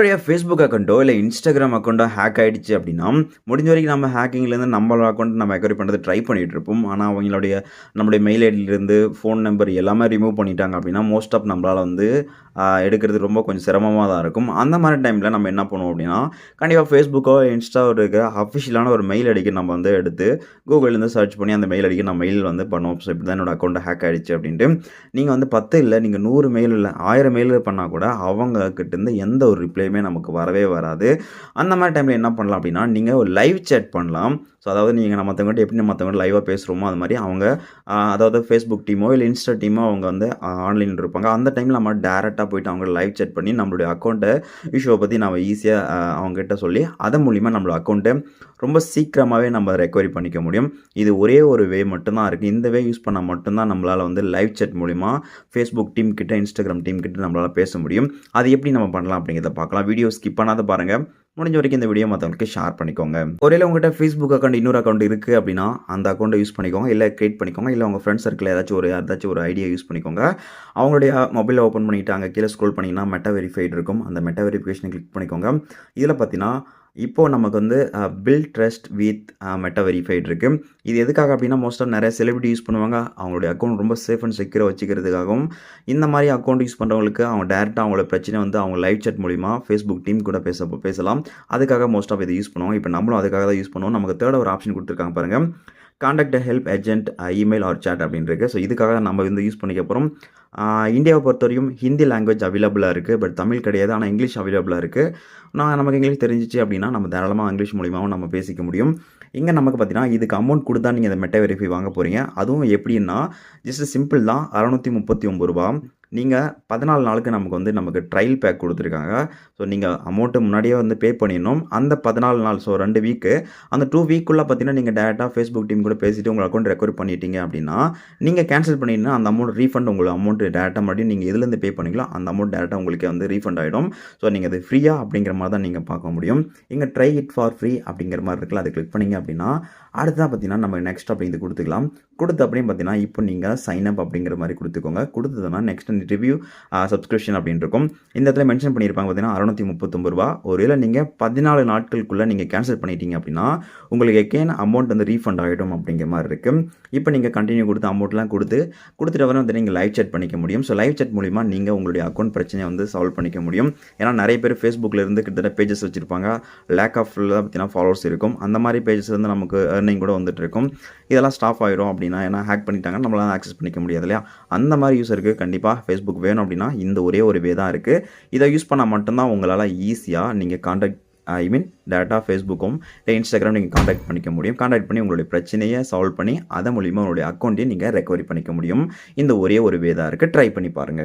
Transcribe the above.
நம்மளுடைய Facebook அக்கவுண்டோ இல்ல Instagram அக்கவுண்டோ hack ஆயிடுச்சு அப்படின்னா, முடிஞ்ச வரைக்கும் நம்ம ஹேக்கிங்லேருந்து நம்மளோட அக்கவுண்ட் நம்ம ரெக்கவரி பண்ணுறது ட்ரை பண்ணிட்டு இருப்போம். ஆனா, நம்முடைய மெயில் ஐடியிலேருந்து ஃபோன் நம்பர் எல்லாமே ரிமூவ் பண்ணிட்டாங்க அப்படின்னா, மோஸ்ட் ஆஃப் நம்மளால வந்து எடுக்கிறது ரொம்ப கொஞ்சம் சிரமமா தான் இருக்கும். அந்த மாரி டைம்ல நம்ம என்ன பண்ணுவோம் அப்படின்னா, கண்டிப்பா Facebookஓ, Instaவோ இருக்கிற அஃபிஷியலான ஒரு மெயில் ஐடிக்கு நம்ம வந்து எடுத்து Googleலேருந்து சர்ச் பண்ணி அந்த மெயில் ஐடிக்கு நம்ம மெயில் வந்து பண்ணுவோம். ஸோ இப்படி தான் என்னோட அக்கவுண்ட் ஹேக் ஆயிடுச்சு அப்படின்ட்டு. நீங்க வந்து 10 இல்ல, நீங்க 100 மெயில் இல்ல, 1000 மெயில் பண்ணா கூட அவங்க கிட்டேருந்து எந்த ஒரு ரிப்ளையுமே நமக்கு வரவே வராது. அந்த மாரி டைம்ல என்ன பண்ணலாம் அப்படின்னா, நீங்க ஒரு லைவ் சேட் பண்ணலாம். ஸோ அதாவது நீங்க மத்தவங்ககிட்ட எப்படி மத்தவங்ககிட்ட லைவா பேசுறோமோ, அது மாரி அவங்க அதாவது Facebook டீமோ, இல்ல Insta டீமோ அவங்க வந்து ஆன்லைன்ல இருப்பாங்க. அந்த டைம்ல நம்ம டைரக்ட்டா போயிட்டு அவங்கள லைவ் சேட் பண்ணி நம்மளுடைய அக்கவுண்ட்ட இஷ்யூவ பத்தி நம்ம ஈஸியா அவங்ககிட்ட சொல்லி, அதன் மூலியமா நம்மளோட அக்கவுண்ட்ட ரொம்ப சீக்கிரமாவே நம்ம ரெக்கவரி பண்ணிக்க முடியும். இது ஒரே ஒரு வே மட்டும் தான் இருக்கு. இந்த வே யூஸ் பண்ணா மட்டும் தான் நம்மளால வந்து லைவ் சேட் மூலியமா Facebook டீம் கிட்ட, Instagram டீம் கிட்ட நம்மளால பேச முடியும். அது எப்படி நம்ம பண்ணலாம் அப்படிங்கிறத பார்க்கலாம். வீடியோ ஸ்கிப் பண்ணாத பாருங்க. முடிஞ்ச வரைக்கும் இந்த வீடியோ மத்தவங்களுக்கு ஷேர் பண்ணிக்கோங்க. ஒருவேளை உங்ககிட்ட Facebook அக்கவுண்ட் இன்னொரு அக்கவுண்ட் இருக்கு அப்படின்னா, அந்த அக்கவுண்ட்ட யூஸ் பண்ணிக்கோங்க. இல்ல கிரியேட் பண்ணிக்கோங்க. இல்ல உங்க ஃப்ரெண்ட்ஸ் சர்க்கிள்ல யாராச்சும் ஒரு ஐடியா யூஸ் பண்ணிக்கோங்க. அவங்களுடைய மொபைல ஓப்பன் பண்ணிட்டு அங்க கீழ ஸ்க்ரோல் பண்ணீங்கன்னா மெட்டா வெரிஃபைட் இருக்கும். அந்த மெட்டா வெரிஃபிகேஷன கிளிக் பண்ணிக்கோங்க. இதுல பார்த்தீங்கன்னா, இப்போ நமக்கு வந்து build trust with Meta verified இருக்கு. இது எதுக்காக அப்படின்னா, மோஸ்ட் ஆஃப் நெறைய செலிபிரிட்டி யூஸ் பண்ணுவாங்க. அவங்களுடைய அக்கவுண்ட் ரொம்ப சேஃப் அண்ட் செக்யூரா வச்சுக்கிறதுக்காகவும், இந்த மாரி அக்கவுண்ட் யூஸ் பண்றவங்களுக்கு அவங்க டைரக்ட்டா அவங்களோட பிரச்சனை வந்து அவங்க லைவ் சாட் மூலியமா Facebook டீம் கூட பேசலாம். அதுக்காக மோஸ்ட் ஆஃப் இத யூஸ் பண்ணுவாங்க. இப்போ நம்மளும் அதுக்காக தான் யூஸ் பண்ணுவோம். நமக்கு 3rd ஒரு ஆப்ஷன் குடுத்துருக்காங்க பாருங்க. Contact help agent email or chat அப்படின்னு இருக்கு. ஸோ இதுக்காக நம்ம வந்து யூஸ் பண்ணிக்க போறோம். இந்தியாவை பொறுத்தவரையும் ஹிந்தி லாங்குவேஜ் அவைலபிளா இருக்கு. பட் தமிழ் கிடையாது. ஆனா இங்கிலீஷ் அவைலபிளா இருக்கு. நமக்கு இங்கிலீஷ் தெரிஞ்சுச்சு அப்படின்னா, நம்ம தாராளமா இங்கிலீஷ் மூலியமாவும் நம்ம பேசிக்க முடியும். இங்க நமக்கு பார்த்தீங்கன்னா, இதுக்கு அமௌண்ட் குடுத்தா நீங்க இந்த மெட்டா வெரிஃபை வாங்க போறீங்க. அதுவும் எப்படின்னா, ஜஸ்ட் சிம்பிள் தான். ரூ. 639. நீங்க 14 நாளுக்கு நமக்கு ட்ரையல் பேக் குடுத்துருக்காங்க. ஸோ நீங்க அமௌண்ட் முன்னாடியே வந்து பே பண்ணிடணும். அந்த 14 நாள், ஸோ 2 வீக்கு, அந்த 2 வீக்குள்ள பார்த்தீங்கன்னா, நீங்க டைரக்ட்டா Facebook டீம் கூட பேசிட்டு உங்க அக்கவுண்ட் ரெக்கவரி பண்ணிட்டீங்க அப்படின்னா, நீங்க கேன்சல் பண்ணீங்கன்னா அந்த அமௌண்ட் ரீஃபண்ட் உங்களுக்கு அமௌண்ட் டைரக்ட்டா மறுபடியும் நீங்க எதுலேருந்து பே பண்ணீங்களோ அந்த அமௌண்ட் டைரக்ட்டா உங்களுக்கே வந்து ரீஃபண்ட் ஆயிடும். ஸோ நீங்க அது ஃப்ரீயா அப்படிங்கிற மாரி தான் நீங்க பார்க்க முடியும். இங்க ட்ரை இட் ஃபார் ஃப்ரீ அப்படிங்கிற மாரி இருக்குல்ல, அதை கிளிக் பண்ணீங்க அப்படின்னா, அடுத்ததா பார்த்தீங்கன்னா, நம்ம நெக்ஸ்ட் அப்படிங்கிறது குடுத்துக்கலாம். குடுத்த அப்படியே பார்த்தீங்கன்னா, இப்போ நீங்க சைன் அப் அப்படிங்கிற மாரி குடுத்துக்கோங்க. குடுத்ததுன்னா நெக்ஸ்ட் ரிவ்யூ சப்ஸ்கிரிப்ஷன் அப்படின்னு இருக்கும். இந்த இடத்துல மென்ஷன் பண்ணியிருப்பாங்க பார்த்தீங்கன்னா, ரூ. 639. ஒருவேளை நீங்க 14 நாட்களுக்குள்ள நீங்க கேன்சல் பண்ணிட்டீங்க அப்படின்னா, உங்களுக்கு எகைன் அமௌண்ட் வந்து ரீஃபண்ட் ஆயிடும் அப்படிங்கிற மாரி இருக்கு. இப்போ நீங்க கன்டின்யூ குடுத்து அமௌண்ட்லாம் குடுத்துட்டு அப்புறம் வந்து நீங்க லைவ் சாட் பண்ணிக்க முடியும். ஸோ லைவ் சாட் மூலியமா நீங்க உங்களுடைய அக்கவுண்ட் பிரச்சனைய வந்து சால்வ் பண்ணிக்க முடியும். ஏன்னா நெறைய பேர் Facebookல இருந்து கிட்டத்தட்ட பேஜஸ் வச்சிருப்பாங்க. லேக் ஆஃப் பார்த்தீங்கன்னா ஃபாலோவர்ஸ் இருக்கும். அந்த மாரி பேஜஸ் வந்து நமக்கு ஏர்னிங் கூட வந்துட்டு இருக்கும். இதெல்லாம் ஸ்டாப் ஆயிடும் அப்படின்னா, ஏன்னா ஹேக் பண்ணிட்டாங்கன்னா நம்மளால ஆக்சஸ் பண்ணிக்க முடியாது இல்லையா? அந்த மாரி யூசருக்கு கண்டிப்பா Facebook வேணும் அப்படின்னா, இந்த ஒரே ஒரு வே தான் இருக்கு. இத யூஸ் பண்ணா மட்டும் தான் உங்களால ஈஸியா நீங்க டைரக்ட்டா Facebookம் இல்ல Instagram நீங்க கான்டாக்ட் பண்ணிக்க முடியும். கான்டாக்ட் பண்ணி உங்களுடைய பிரச்சனைய சால்வ் பண்ணி, அதன் மூலியமா உங்களுடைய அக்கவுண்ட்டையும் நீங்க ரெக்கவரி பண்ணிக்க முடியும். இந்த ஒரே ஒரு வே தான் இருக்கு. ட்ரை பண்ணி பாருங்க.